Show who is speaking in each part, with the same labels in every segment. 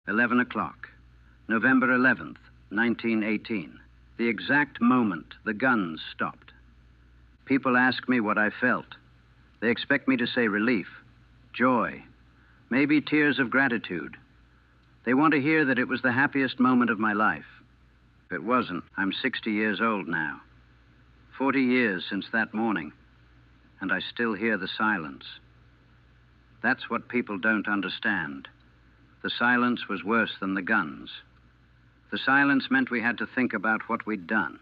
Speaker 1: 11 o'clock, November 11th, 1918. The exact moment the guns stopped. People ask me what I felt. They expect me to say relief, joy, maybe tears of gratitude. They want to hear that it was the happiest moment of my life. If it wasn't, I'm 60 years old now. 40 years since that morning, and I still hear the silence. That's what people don't understand. The silence was worse than the guns. The silence meant we had to think about what we'd done,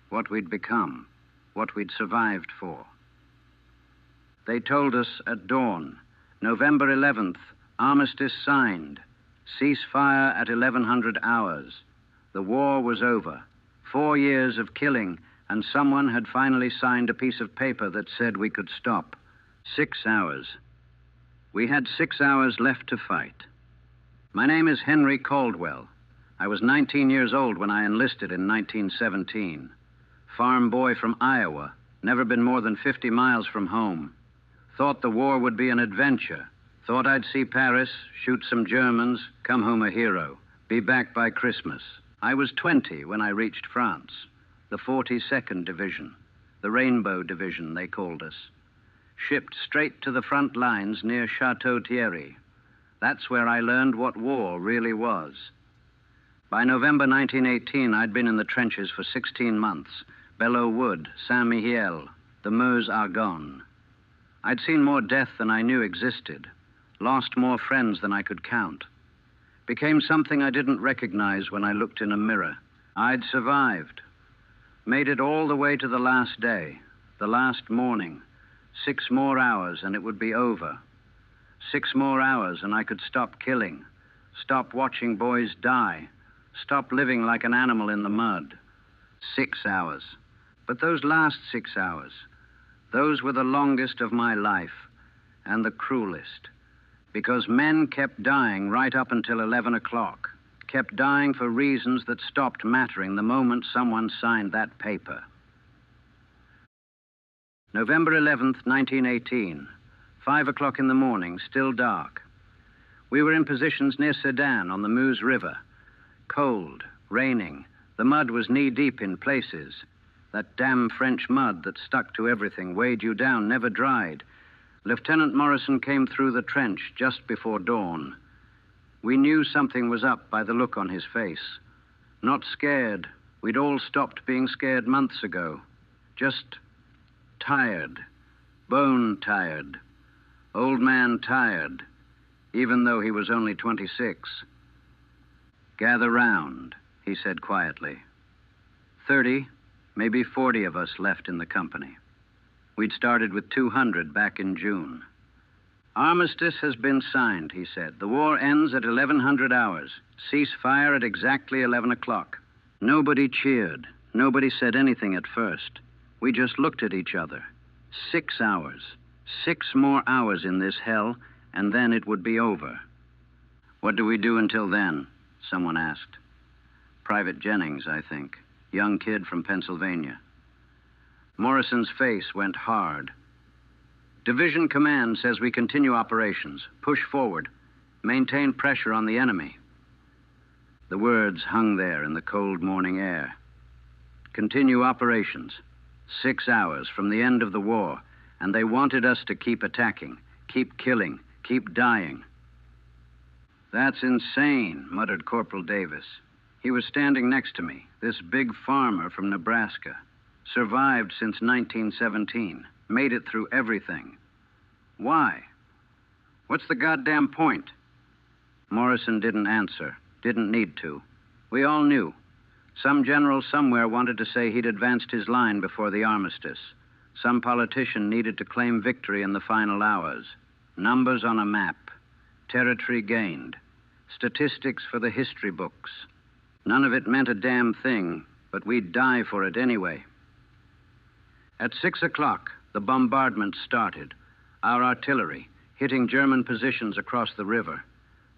Speaker 1: what we'd become, what we'd survived for. They told us at dawn, November 11th, Armistice signed, ceasefire at 1100 hours. The war was over. 4 years of killing, and someone had finally signed a piece of paper that said we could stop. 6 hours. We had 6 hours left to fight. My name is Henry Caldwell. I was 19 years old when I enlisted in 1917. Farm boy from Iowa, never been more than 50 miles from home. Thought the war would be an adventure. Thought I'd see Paris, shoot some Germans, come home a hero, be back by Christmas. I was 20 when I reached France, the 42nd Division, the Rainbow Division, they called us. Shipped straight to the front lines near Chateau Thierry. That's where I learned what war really was. By November 1918, I'd been in the trenches for 16 months. Belleau Wood, Saint-Mihiel, the Meuse-Argonne. I'd seen more death than I knew existed. Lost more friends than I could count. Became something I didn't recognize when I looked in a mirror. I'd survived. Made it all the way to the last day, the last morning. 6 more hours and it would be over. 6 more hours and I could stop killing, stop watching boys die, stop living like an animal in the mud. 6 hours. But those last 6 hours, those were the longest of my life and the cruelest. Because men kept dying right up until 11 o'clock. Kept dying for reasons that stopped mattering the moment someone signed that paper. November 11th, 1918. 5 o'clock in the morning, still dark. We were in positions near Sedan on the Meuse River. Cold, raining. The mud was knee-deep in places. That damn French mud that stuck to everything, weighed you down, never dried. Lieutenant Morrison came through the trench just before dawn. We knew something was up by the look on his face. Not scared. We'd all stopped being scared months ago. Just tired. Bone tired. Old man tired, even though he was only 26. Gather round, he said quietly. 30, maybe 40 of us left in the company. We'd started with 200 back in June. Armistice has been signed, he said. The war ends at 1100 hours. Ceasefire at exactly 11 o'clock. Nobody cheered. Nobody said anything at first. We just looked at each other. 6 hours. 6 more hours in this hell, and then it would be over. What do we do until then? Someone asked. Private Jennings, I think. Young kid from Pennsylvania. Morrison's face went hard. Division command says we continue operations, push forward, maintain pressure on the enemy. The words hung there in the cold morning air. Continue operations. 6 hours from the end of the war, and they wanted us to keep attacking, keep killing, keep dying. That's insane, muttered Corporal Davis. He was standing next to me, this big farmer from Nebraska. Survived since 1917, made it through everything. Why? What's the goddamn point? Morrison didn't answer, didn't need to. We all knew. Some general somewhere wanted to say he'd advanced his line before the armistice. Some politician needed to claim victory in the final hours. Numbers on a map. Territory gained. Statistics for the history books. None of it meant a damn thing, but we'd die for it anyway. At 6 o'clock, the bombardment started. Our artillery, hitting German positions across the river.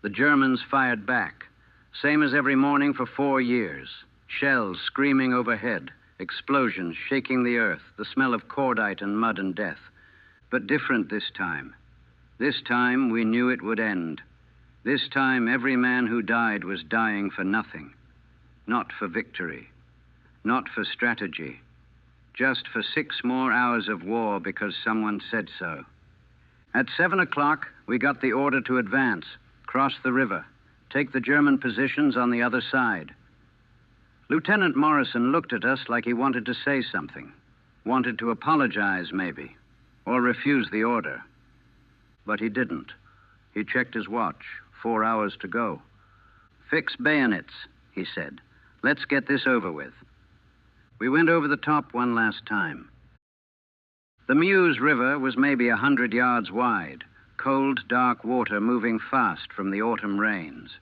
Speaker 1: The Germans fired back. Same as every morning for 4 years. Shells screaming overhead. Explosions shaking the earth, the smell of cordite and mud and death. But different this time. This time we knew it would end. This time, every man who died was dying for nothing. Not for victory. Not for strategy. Just for 6 more hours of war because someone said so. At 7 o'clock, we got the order to advance, cross the river, take the German positions on the other side. Lieutenant Morrison looked at us like he wanted to say something, wanted to apologize maybe, or refuse the order. But he didn't. He checked his watch, 4 hours to go. "Fix bayonets," he said. "Let's get this over with." We went over the top one last time. The Meuse River was maybe 100 yards wide, cold, dark water moving fast from the autumn rains.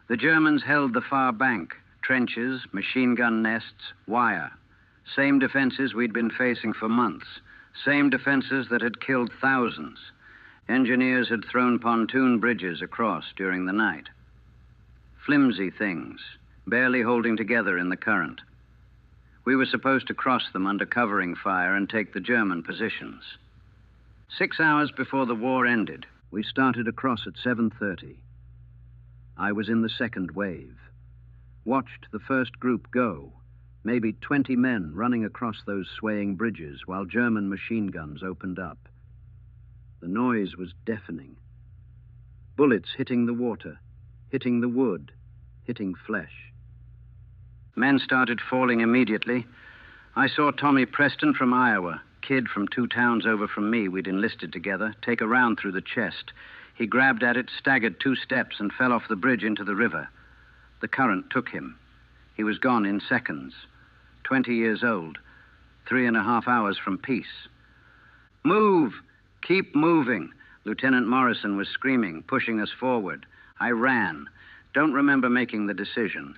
Speaker 1: The Germans held the far bank, trenches, machine gun nests, wire. Same defenses we'd been facing for months, same defenses that had killed thousands. Engineers had thrown pontoon bridges across during the night. Flimsy things, barely holding together in the current. We were supposed to cross them under covering fire and take the German positions. 6 hours before the war ended, we started across at 7:30. I was in the second wave. Watched the first group go, maybe 20 men running across those swaying bridges while German machine guns opened up. The noise was deafening. Bullets hitting the water, hitting the wood, hitting flesh. Men started falling immediately. I saw Tommy Preston from Iowa, kid from 2 towns over from me we'd enlisted together, take a round through the chest. He grabbed at it, staggered 2 steps, and fell off the bridge into the river. The current took him. He was gone in seconds. 20 years old, 3.5 hours from peace. "Move! Keep moving!" Lieutenant Morrison was screaming, pushing us forward. I ran. Don't remember making the decision.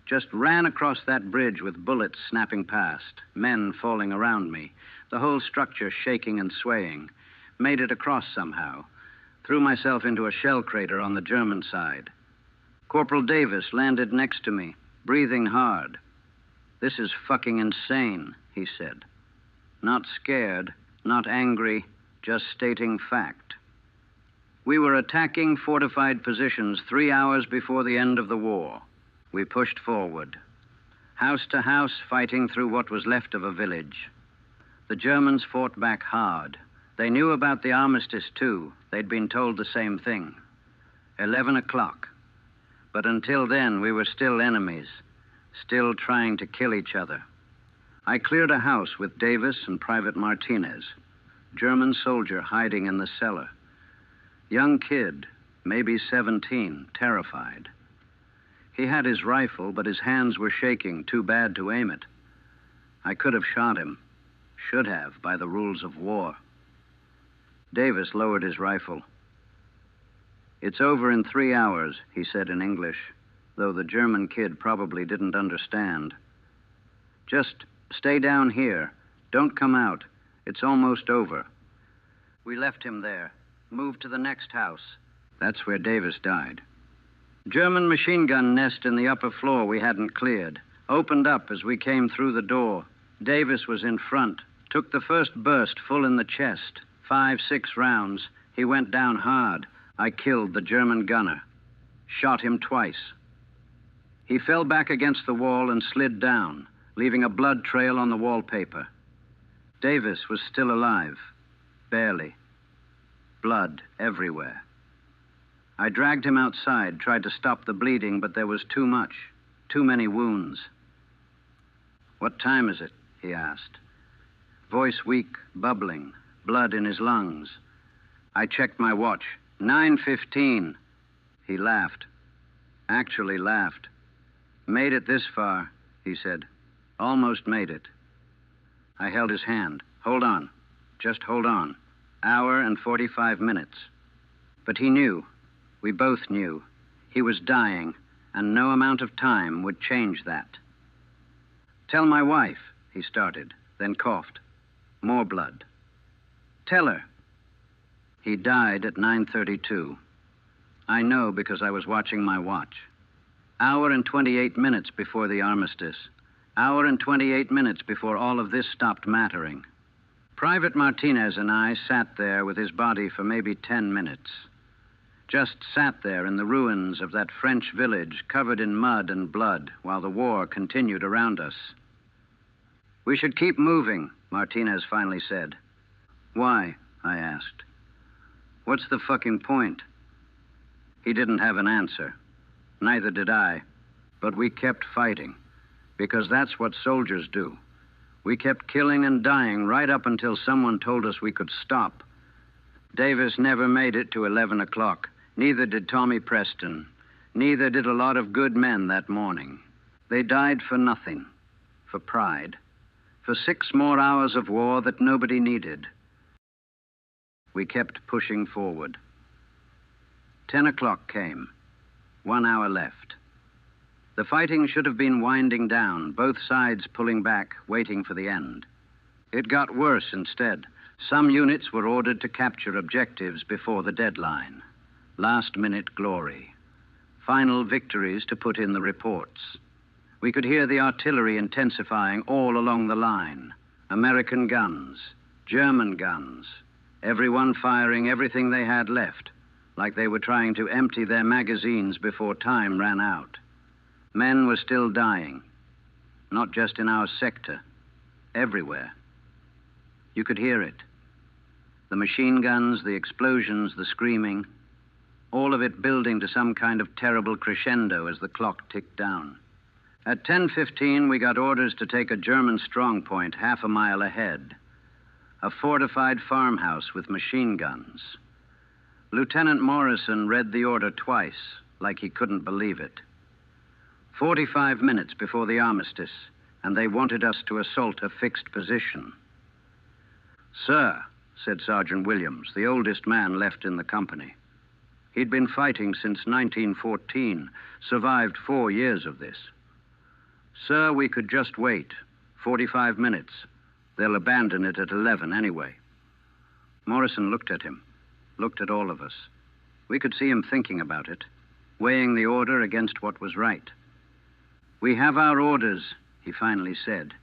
Speaker 1: Just ran across that bridge with bullets snapping past, men falling around me, the whole structure shaking and swaying. Made it across somehow. Threw myself into a shell crater on the German side. Corporal Davis landed next to me, breathing hard. "This is fucking insane," he said. Not scared, not angry, just stating fact. We were attacking fortified positions 3 hours before the end of the war. We pushed forward. House to house, fighting through what was left of a village. The Germans fought back hard. They knew about the Armistice, too. They'd been told the same thing. 11 o'clock. But until then, we were still enemies, still trying to kill each other. I cleared a house with Davis and Private Martinez. German soldier hiding in the cellar. Young kid, maybe 17, terrified. He had his rifle, but his hands were shaking, too bad to aim it. I could have shot him. Should have, by the rules of war. Davis lowered his rifle. "It's over in 3 hours," he said in English, though the German kid probably didn't understand. "Just stay down here. Don't come out. It's almost over." We left him there, moved to the next house. That's where Davis died. German machine gun nest in the upper floor we hadn't cleared. Opened up as we came through the door. Davis was in front. Took the first burst full in the chest. 5, 6 rounds. He went down hard. I killed the German gunner. Shot him twice. He fell back against the wall and slid down, leaving a blood trail on the wallpaper. Davis was still alive. Barely. Blood everywhere. I dragged him outside, tried to stop the bleeding, but there was too much. Too many wounds. "What time is it?" he asked. Voice weak, bubbling, blood in his lungs. I checked my watch. 9:15. He laughed. Actually laughed. "Made it this far," he said. "Almost made it." I held his hand. "Hold on. Just hold on. Hour and 45 minutes. But he knew. We both knew. He was dying, and no amount of time would change that. "Tell my wife," he started, then coughed. More blood. "Tell her." He died at 9:32. I know because I was watching my watch. Hour and 28 minutes before the armistice. Hour and 28 minutes before all of this stopped mattering. Private Martinez and I sat there with his body for maybe 10 minutes. just sat there in the ruins of that French village covered in mud and blood while the war continued around us. "We should keep moving," Martinez finally said. "Why?" I asked. "What's the fucking point?" He didn't have an answer. Neither did I. But we kept fighting, because that's what soldiers do. We kept killing and dying right up until someone told us we could stop. Davis never made it to 11 o'clock. Neither did Tommy Preston. Neither did a lot of good men that morning. They died for nothing, for pride, for 6 more hours of war that nobody needed. We kept pushing forward. 10 o'clock came. 1 hour left. The fighting should have been winding down, both sides pulling back, waiting for the end. It got worse instead. Some units were ordered to capture objectives before the deadline. Last-minute glory. Final victories to put in the reports. We could hear the artillery intensifying all along the line. American guns, German guns, everyone firing everything they had left, like they were trying to empty their magazines before time ran out. Men were still dying, not just in our sector, everywhere. You could hear it. The machine guns, the explosions, the screaming, all of it building to some kind of terrible crescendo as the clock ticked down. At 10:15, we got orders to take a German strong point half a mile ahead, a fortified farmhouse with machine guns. Lieutenant Morrison read the order twice, like he couldn't believe it. 45 minutes before the armistice, and they wanted us to assault a fixed position. "Sir," said Sergeant Williams, the oldest man left in the company. He'd been fighting since 1914, survived 4 years of this. "Sir, we could just wait. 45 minutes. They'll abandon it at 11 anyway." Morrison looked at him, looked at all of us. We could see him thinking about it, weighing the order against what was right. "We have our orders," he finally said,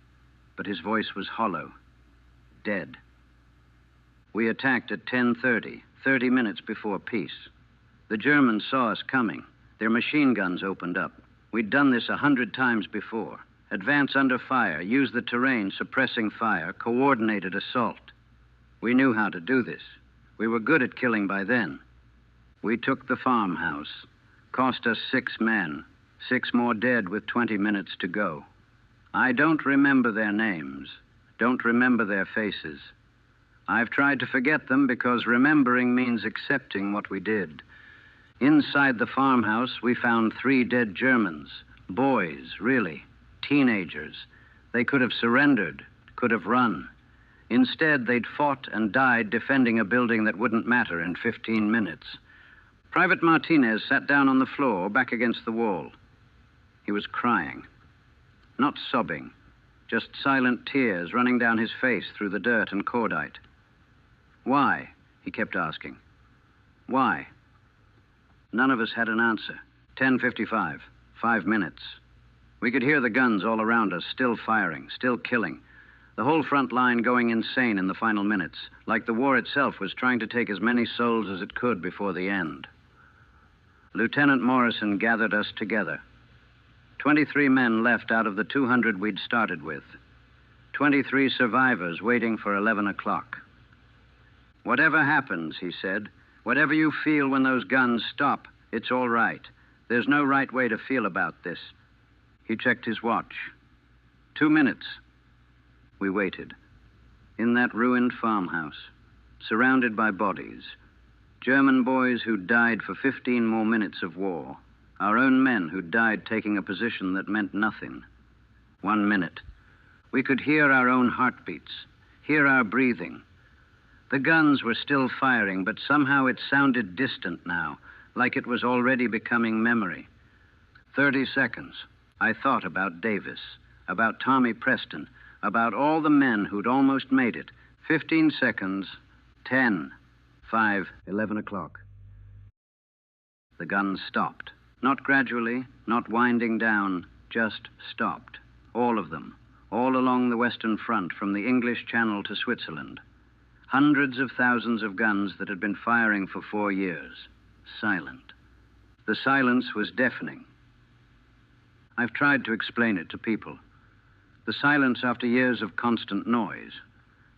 Speaker 1: but his voice was hollow, dead. We attacked at 10:30, 30 minutes before peace. The Germans saw us coming. Their machine guns opened up. We'd done this 100 times before. Advance under fire, use the terrain, suppressing fire, coordinated assault. We knew how to do this. We were good at killing by then. We took the farmhouse. Cost us 6 men. 6 more dead with 20 minutes to go. I don't remember their names, don't remember their faces. I've tried to forget them because remembering means accepting what we did. Inside the farmhouse, we found 3 dead Germans. Boys, really. Teenagers. They could have surrendered, could have run. Instead, they'd fought and died defending a building that wouldn't matter in 15 minutes. Private Martinez sat down on the floor, back against the wall. He was crying. Not sobbing, just silent tears running down his face through the dirt and cordite. "Why?" he kept asking. "Why?" None of us had an answer. 10:55, 5 minutes. We could hear the guns all around us, still firing, still killing. The whole front line going insane in the final minutes, like the war itself was trying to take as many souls as it could before the end. Lieutenant Morrison gathered us together. 23 men left out of the 200 we'd started with. 23 survivors waiting for 11 o'clock. "Whatever happens," he said, "whatever you feel when those guns stop, it's all right. There's no right way to feel about this." He checked his watch. 2 minutes. We waited. In that ruined farmhouse, surrounded by bodies. German boys who died for 15 more minutes of war. Our own men who died taking a position that meant nothing. 1 minute. We could hear our own heartbeats, hear our breathing. The guns were still firing, but somehow it sounded distant now, like it was already becoming memory. 30 seconds. I thought about Davis, about Tommy Preston, about all the men who'd almost made it. 15 seconds. 10, 5, 11 o'clock. The guns stopped. Not gradually, not winding down, just stopped. All of them, all along the Western Front, from the English Channel to Switzerland. Hundreds of thousands of guns that had been firing for 4 years. silent. The silence was deafening. I've tried to explain it to people. The silence after years of constant noise,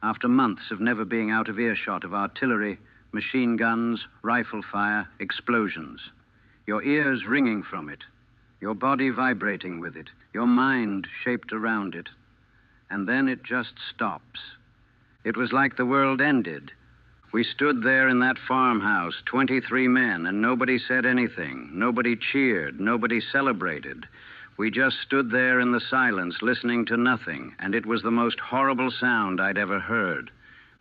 Speaker 1: after months of never being out of earshot of artillery, machine guns, rifle fire, explosions. Your ears ringing from it, your body vibrating with it, your mind shaped around it. And then it just stops. It was like the world ended. We stood there in that farmhouse, 23 men, and nobody said anything. Nobody cheered. Nobody celebrated. We just stood there in the silence, listening to nothing, and it was the most horrible sound I'd ever heard.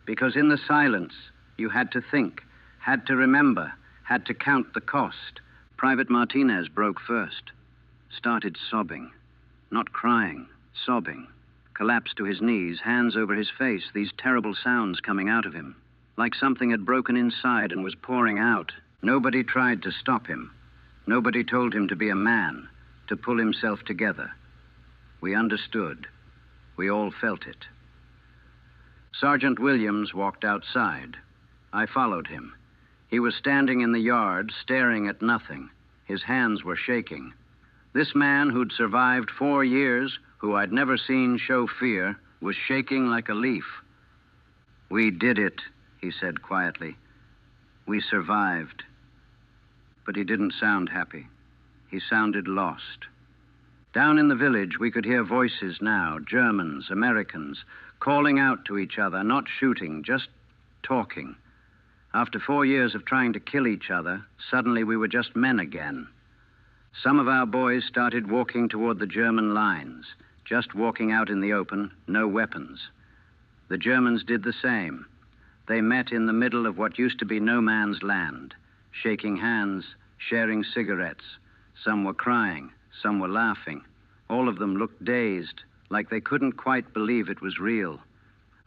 Speaker 1: Because in the silence, you had to think, had to remember, had to count the cost. Private Martinez broke first, started sobbing, not crying, sobbing, collapsed to his knees, hands over his face, these terrible sounds coming out of him, like something had broken inside and was pouring out. Nobody tried to stop him. Nobody told him to be a man, to pull himself together. We understood. We all felt it. Sergeant Williams walked outside. I followed him. He was standing in the yard, staring at nothing. His hands were shaking. This man who'd survived 4 years, who I'd never seen show fear, was shaking like a leaf. "We did it," he said quietly. "We survived." But he didn't sound happy. He sounded lost. Down in the village, we could hear voices now, Germans, Americans, calling out to each other, not shooting, just talking. After 4 years of trying to kill each other, suddenly we were just men again. Some of our boys started walking toward the German lines, just walking out in the open, no weapons. The Germans did the same. They met in the middle of what used to be no man's land, shaking hands, sharing cigarettes. Some were crying, some were laughing. All of them looked dazed, like they couldn't quite believe it was real.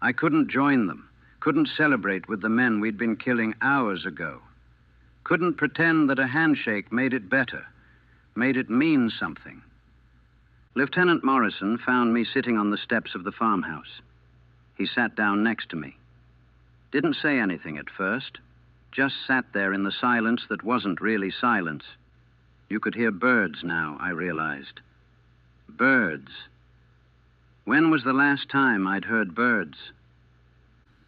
Speaker 1: I couldn't join them, couldn't celebrate with the men we'd been killing hours ago. Couldn't pretend that a handshake made it better, made it mean something. Lieutenant Morrison found me sitting on the steps of the farmhouse. He sat down next to me. Didn't say anything at first, just sat there in the silence that wasn't really silence. You could hear birds now, I realized. Birds. When was the last time I'd heard birds?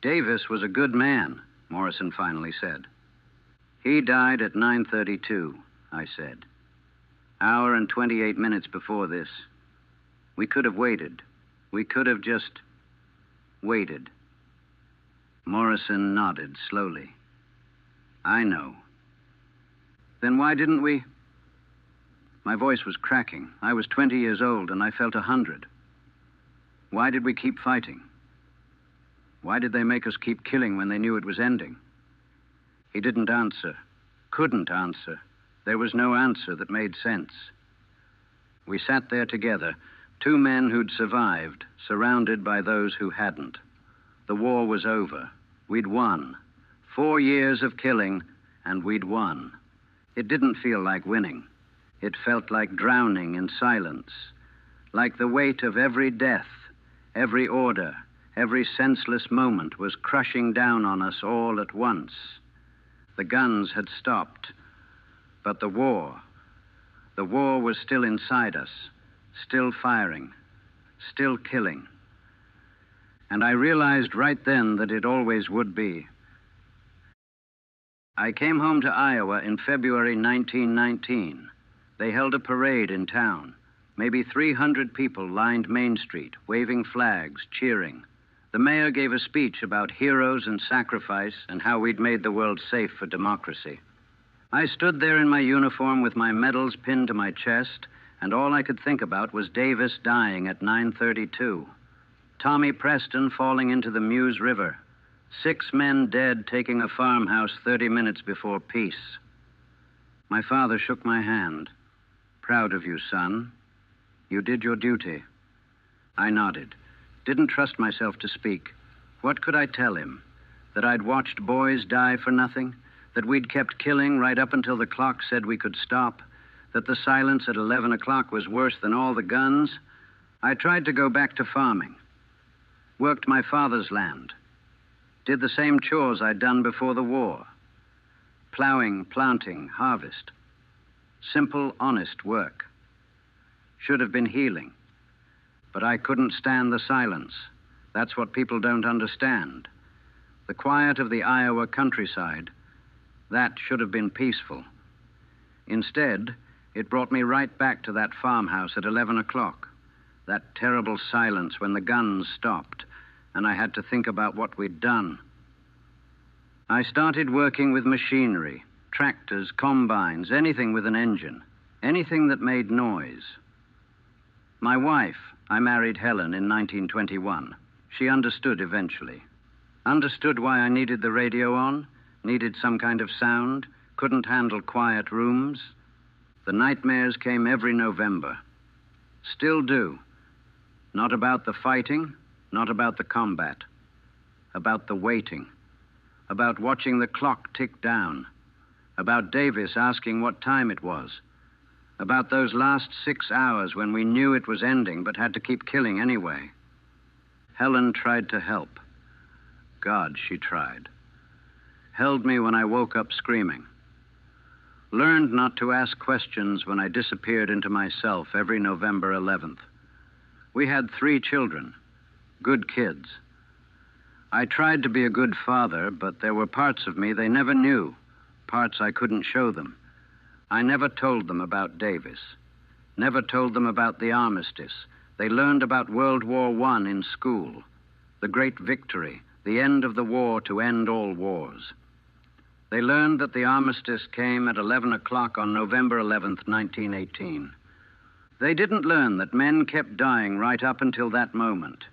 Speaker 1: "Davis was a good man," Morrison finally said. "He died at 9:32, I said. Hour and 28 minutes before this. We could have waited. We could have just waited." Morrison nodded slowly. "I know." "Then why didn't we?" My voice was cracking. I was 20 years old and I felt 100. Why did we keep fighting? Why did they make us keep killing when they knew it was ending? He didn't answer, couldn't answer. There was no answer that made sense. We sat there together, 2 men who'd survived, surrounded by those who hadn't. The war was over. We'd won. 4 years of killing, and we'd won. It didn't feel like winning. It felt like drowning in silence, like the weight of every death, every order, every senseless moment was crushing down on us all at once. The guns had stopped, but the war was still inside us, still firing, still killing. And I realized right then that it always would be. I came home to Iowa in February 1919. They held a parade in town. Maybe 300 people lined Main Street, waving flags, cheering. The mayor gave a speech about heroes and sacrifice and how we'd made the world safe for democracy. I stood there in my uniform with my medals pinned to my chest, and all I could think about was Davis dying at 9:32. Tommy Preston falling into the Meuse River. 6 men dead taking a farmhouse 30 minutes before peace. My father shook my hand. "Proud of you, son. You did your duty." I nodded. Didn't trust myself to speak. What could I tell him? That I'd watched boys die for nothing? That we'd kept killing right up until the clock said we could stop? That the silence at 11 o'clock was worse than all the guns? I tried to go back to farming. Worked my father's land. Did the same chores I'd done before the war. plowing, planting, harvest. Simple, honest work. Should have been healing. But I couldn't stand the silence. That's what people don't understand. The quiet of the Iowa countryside, that should have been peaceful. Instead, it brought me right back to that farmhouse at 11 o'clock. That terrible silence when the guns stopped, and I had to think about what we'd done. I started working with machinery, tractors, combines, anything with an engine, anything that made noise. My wife, I married Helen in 1921. She understood eventually. Understood why I needed the radio on, needed some kind of sound, couldn't handle quiet rooms. The nightmares came every November. Still do. Not about the fighting, not about the combat. About the waiting. About watching the clock tick down. About Davis asking what time it was. About those last 6 hours when we knew it was ending but had to keep killing anyway. Helen tried to help. God, she tried. Held me when I woke up screaming. Learned not to ask questions when I disappeared into myself every November 11th. We had 3 children, good kids. I tried to be a good father, but there were parts of me they never knew, parts I couldn't show them. I never told them about Davis, never told them about the Armistice. They learned about World War I in school, the great victory, the end of the war to end all wars. They learned that the Armistice came at 11 o'clock on November 11th, 1918. They didn't learn that men kept dying right up until that moment,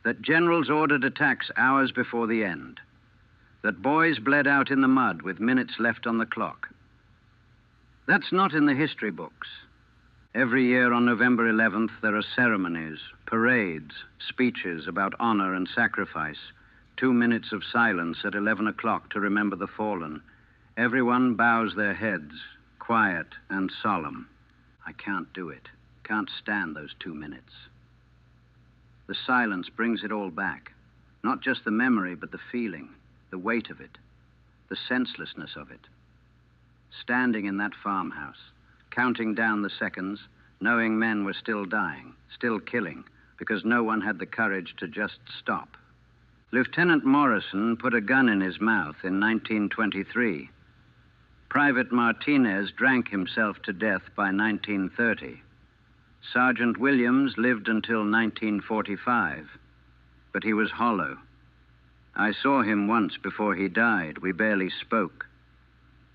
Speaker 1: that generals ordered attacks hours before the end, that boys bled out in the mud with minutes left on the clock. That's not in the history books. Every year on November 11th, there are ceremonies, parades, speeches about honor and sacrifice, 2 minutes of silence at 11 o'clock to remember the fallen. Everyone bows their heads, quiet and solemn. I can't do it. Can't stand those 2 minutes. The silence brings it all back. Not just the memory, but the feeling, the weight of it, the senselessness of it. Standing in that farmhouse, counting down the seconds, knowing men were still dying, still killing, because no one had the courage to just stop. Lieutenant Morrison put a gun in his mouth in 1923. Private Martinez drank himself to death by 1930. Sergeant Williams lived until 1945, but he was hollow. I saw him once before he died. We barely spoke.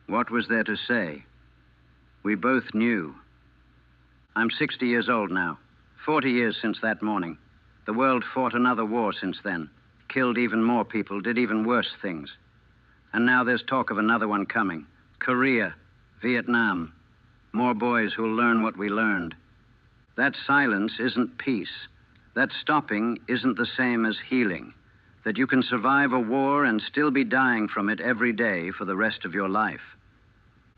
Speaker 1: What was there to say? We both knew. I'm 60 years old now, 40 years since that morning. The world fought another war since then, killed even more people, did even worse things. And now there's talk of another one coming. Korea, Vietnam, more boys who'll learn what we learned. That silence isn't peace. That stopping isn't the same as healing. That you can survive a war and still be dying from it every day for the rest of your life.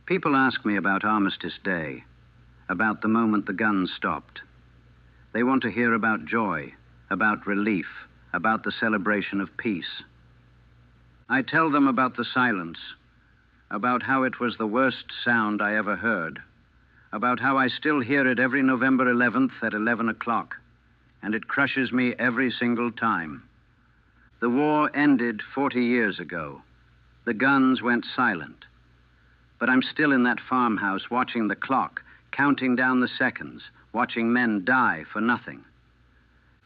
Speaker 1: People ask me about Armistice Day, about the moment the guns stopped. They want to hear about joy, about relief, about the celebration of peace. I tell them about the silence, about how it was the worst sound I ever heard, about how I still hear it every November 11th at 11 o'clock, and it crushes me every single time. The war ended 40 years ago. The guns went silent. But I'm still in that farmhouse watching the clock, counting down the seconds, watching men die for nothing.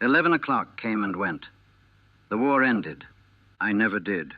Speaker 1: 11 o'clock came and went. The war ended. I never did.